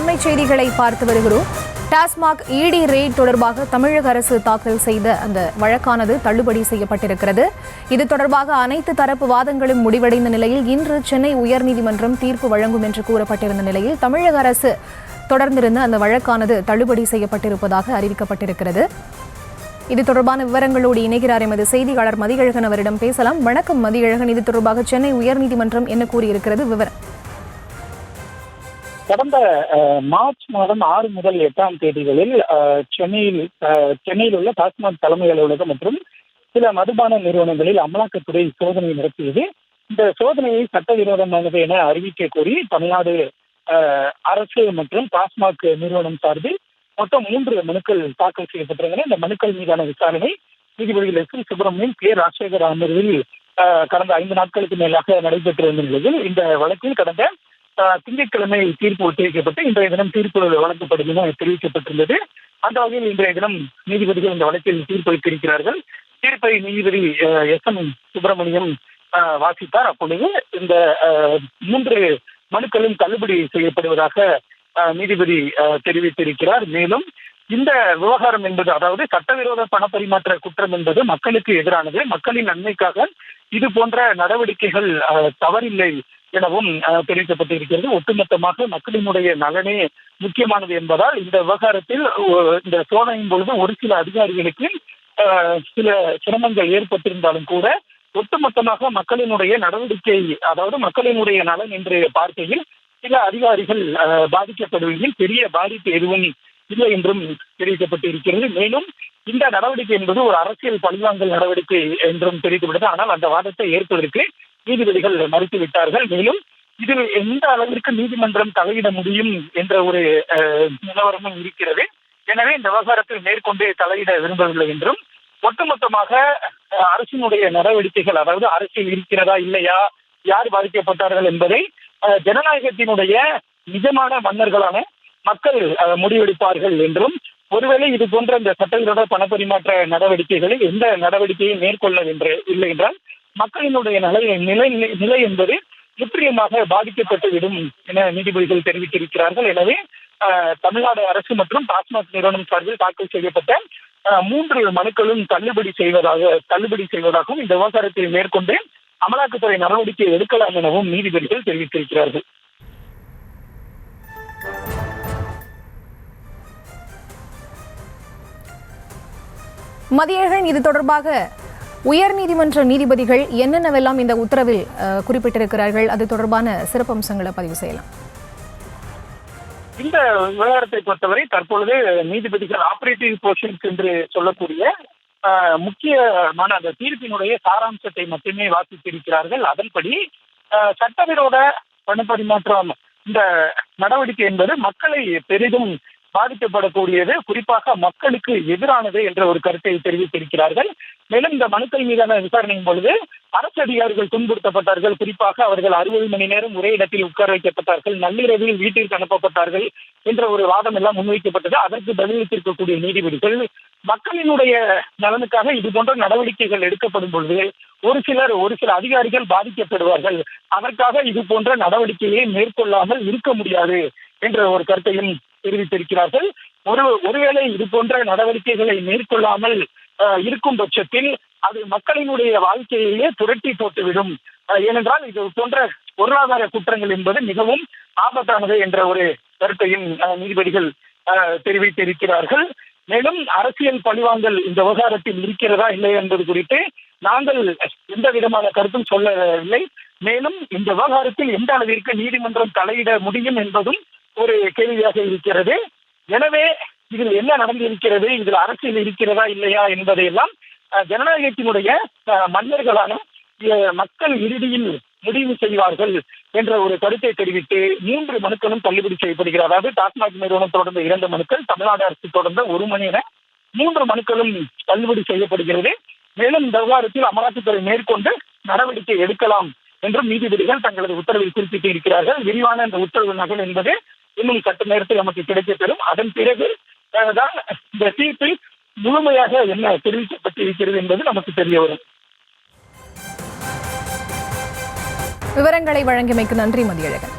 அண்மை செய்திகளை பார்த்து வருகிறோம். டாஸ்மாக் இடி ரெய்ட் தொடர்பாக தமிழக அரசு தாக்கல் செய்த அந்த வழக்கானது தள்ளுபடி செய்யப்பட்டிருக்கிறது. இது தொடர்பாக அனைத்து தரப்பு வாதங்களும் முடிவடைந்த நிலையில் இன்று சென்னை உயர்நீதிமன்றம் தீர்ப்பு வழங்கும் என்று கூறப்பட்டிருந்த நிலையில் தமிழக அரசு தொடர்ந்திருந்த அந்த வழக்கானது தள்ளுபடி செய்யப்பட்டிருப்பதாக அறிவிக்கப்பட்டிருக்கிறது. இது தொடர்பான விவரங்களோடு இணைகிறார் எமது செய்தியாளர் மதியழகன். அவரிடம் பேசலாம். வணக்கம் மதியழகன். இது தொடர்பாக சென்னை உயர்நீதிமன்றம் என்ன கூறியிருக்கிறது? விவரம். கடந்த மார்ச் மாதம் 6 முதல் 8ஆம் தேதிகளில் சென்னையில் உள்ள டாஸ்மாக் தலைமை அலுவலகம் மற்றும் சில மதுபான நிறுவனங்களில் அமலாக்கத்துறை சோதனை நடத்தியது. இந்த சோதனையை சட்டவிரோதமானது என அறிவிக்க கோரி தமிழ்நாடு அரசு மற்றும் டாஸ்மாக் நிறுவனம் சார்பில் மொத்தம் 3 மனுக்கள் தாக்கல் செய்யப்பட்டிருந்தன. இந்த மனுக்கள் மீதான விசாரணை நீதிபதிகள் எஸ். சுப்பிரமணியன், கே. ராஜசேகர் அமர்வில் கடந்த 5 நாட்களுக்கு மேலாக நடைபெற்றிருந்த நிலையில் இந்த வழக்கில் கடந்த திங்கட்கிழமை தீர்ப்பு ஒத்திவைக்கப்பட்டு இன்றைய தினம் தீர்ப்பு வழங்கப்படும் என தெரிவிக்கப்பட்டிருந்தது. அந்த வகையில் இன்றைய தினம் நீதிபதிகள் இந்த வழக்கில் தீர்ப்பளித்திருக்கிறார்கள். தீர்ப்பை நீதிபதி எஸ். எம். சுப்பிரமணியம் வாசித்தார். அப்பொழுது இந்த 3 மனுக்களும் தள்ளுபடி செய்யப்படுவதாக நீதிபதி தெரிவித்திருக்கிறார். மேலும் இந்த விவகாரம் என்பது, அதாவது சட்டவிரோத பணப்பரிமாற்ற குற்றம் என்பது மக்களுக்கு எதிரானது. மக்களின் நன்மைக்காக இது போன்ற நடவடிக்கைகள் தவறில்லை எனவும் தெரிவிக்கப்பட்டிருக்கிறது. ஒட்டுமொத்தமாக மக்களினுடைய நலனே முக்கியமானது என்பதால் இந்த விவகாரத்தில் இந்த சோதனையின் பொழுது ஒரு சில அதிகாரிகளுக்கு சில சிரமங்கள் ஏற்பட்டிருந்தாலும் கூட ஒட்டுமொத்தமாக மக்களினுடைய நடவடிக்கை, அதாவது மக்களினுடைய நலன் என்று பார்க்கையில் சில அதிகாரிகள் பாதிக்கப்படுவதில் பெரிய பாதிப்பு எதுவும் இல்லை என்றும் தெரிவிக்கப்பட்டிருக்கிறது. மேலும் இந்த நடவடிக்கை என்பது ஒரு அரசியல் பழிவாங்கல் நடவடிக்கை என்றும் தெரிவிக்கப்பட்டது. ஆனால் அந்த வாதத்தை ஏற்பதற்கு நீதிபதிகள் மறுத்துவிட்டார்கள். மேலும் இதில் எந்த அளவிற்கு நீதிமன்றம் தலையிட முடியும் என்ற ஒரு நிலவரமும் இருக்கிறது. எனவே இந்த விவகாரத்தில் மேற்கொண்டு தலையிட விரும்பவில்லை என்றும், ஒட்டுமொத்தமாக அரசினுடைய நடவடிக்கைகள், அதாவது அரசியல் இருக்கிறதா இல்லையா, யார் பாதிக்கப்பட்டார்கள் என்பதை ஜனநாயகத்தினுடைய நிஜமான மன்னர்களான மக்கள் முடிவெடுப்பார்கள் என்றும், ஒருவேளை இது போன்ற இந்த சட்டவிரோத பணப்பரிமாற்ற நடவடிக்கைகளில் எந்த நடவடிக்கையும் இல்லை என்றால் மக்களினுடைய நிலை என்பது முற்றிலுமாக பாதிக்கப்பட்டுவிடும் என நீதிபதிகள் தெரிவித்திருக்கிறார்கள். எனவே தமிழ்நாடு அரசு மற்றும் டாஸ்மாக் நிறுவனம் சார்பில் தாக்கல் செய்யப்பட்ட 3 மனுக்களும் தள்ளுபடி செய்வதாகவும் இந்த விவகாரத்தை மேற்கொண்டு அமலாக்கத்துறை நடவடிக்கை எடுக்கலாம் எனவும் நீதிபதிகள் தெரிவித்திருக்கிறார்கள். மதியழகன், இது தொடர்பாக உயர்நீதிமன்ற நீதிபதிகள் என்னென்னவெல்லாம் இந்த உத்தரவில் குறிப்பிட்டிருக்கிறார்கள்? அது தொடர்பான சிறப்பம்சங்களை பதிவு செய்யலாம். இந்த விவகாரத்தை பொறுத்தவரை தற்பொழுது நீதிபதிகள் ஆபரேட்டிவ் போர்ஷன்ஸ் என்று சொல்லக்கூடிய முக்கியமான அந்த தீர்ப்பினுடைய சாராம்சத்தை மட்டுமே வாசித்திருக்கிறார்கள். அதன்படி சட்டவிரோத பணப்பரிமாற்றம் இந்த நடவடிக்கை என்பது மக்களை பெரிதும் பாதிக்கப்படக்கூடியது, குறிப்பாக மக்களுக்கு எதிரானது என்ற ஒரு கருத்தை தெரிவித்திருக்கிறார்கள். மேலும் இந்த மனுக்கள் மீதான விசாரணையின் பொழுது அரசு அதிகாரிகள் துன்புறுத்தப்பட்டார்கள். குறிப்பாக அவர்கள் 60 மணி நேரம் ஒரே இடத்தில் உட்கார வைக்கப்பட்டார்கள், நள்ளிரவில் வீட்டிற்கு அனுப்பப்பட்டார்கள் என்ற ஒரு வாதம் எல்லாம் முன்வைக்கப்பட்டது. அதற்கு பதிலளித்திருக்கக்கூடிய நீதிபதிகள் மக்களினுடைய நலனுக்காக இது போன்ற நடவடிக்கைகள் எடுக்கப்படும் பொழுது ஒரு சில அதிகாரிகள் பாதிக்கப்படுவார்கள், அதற்காக இது போன்ற நடவடிக்கையை மேற்கொள்ளாமல் இருக்க முடியாது என்ற ஒரு கருத்தையும் தெரிவித்திருக்கிறார்கள். ஒருவேளை இது போன்ற நடவடிக்கைகளை மேற்கொள்ளாமல் இருக்கும் பட்சத்தில் அது மக்களினுடைய வாழ்க்கையிலேயே புரட்டி போட்டுவிடும். ஏனென்றால் இது போன்ற பொருளாதார குற்றங்கள் என்பது மிகவும் ஆபத்தானது என்ற ஒரு கருத்தையும் நீதிபதிகள் தெரிவித்திருக்கிறார்கள். மேலும் அரசியல் பழிவாங்கல் இந்த விவகாரத்தில் இருக்கிறதா இல்லை என்பது குறித்து நாங்கள் எந்த விதமான கருத்தும் சொல்லவில்லை. மேலும் இந்த விவகாரத்தில் எந்த அளவிற்கு நீதிமன்றம் தலையிட முடியும் என்பதும் ஒரு கேள்வியாக இருக்கிறது. எனவே இதில் என்ன நடந்திருக்கிறது, இதில் அரசியல் இருக்கிறதா இல்லையா என்பதையெல்லாம் ஜனநாயகத்தினுடைய மன்னர்களான மக்கள் இறுதியில் முடிவு செய்வார்கள் என்ற ஒரு கருத்தை தெரிவித்து 3 மனுக்களும் தள்ளுபடி செய்யப்படுகிறது. அதாவது டாஸ்மாக் நிறுவனம் தொடர்ந்த 2 மனுக்கள், தமிழ்நாடு அரசு தொடர்ந்த 1 மனு என 3 மனுக்களும் தள்ளுபடி செய்யப்படுகிறது. மேலும் இந்த விவகாரத்தில் அமலாக்கத்துறை மேற்கொண்டு நடவடிக்கை எடுக்கலாம் என்றும் நீதிபதிகள் தங்களது உத்தரவில் குறிப்பிட்டு இருக்கிறார்கள். விரிவான இந்த உத்தரவு நகல் என்பது இன்னும் சற்று நேரத்தில் நமக்கு கிடைக்கப்பெறும். அதன் பிறகு தான் இந்த தீர்ப்பில் முழுமையாக என்ன தெரிவிக்கப்பட்டிருக்கிறது என்பது நமக்கு தெரிய வரும். விவரங்களை வழங்கியமைக்கு நன்றி மதியழகன்.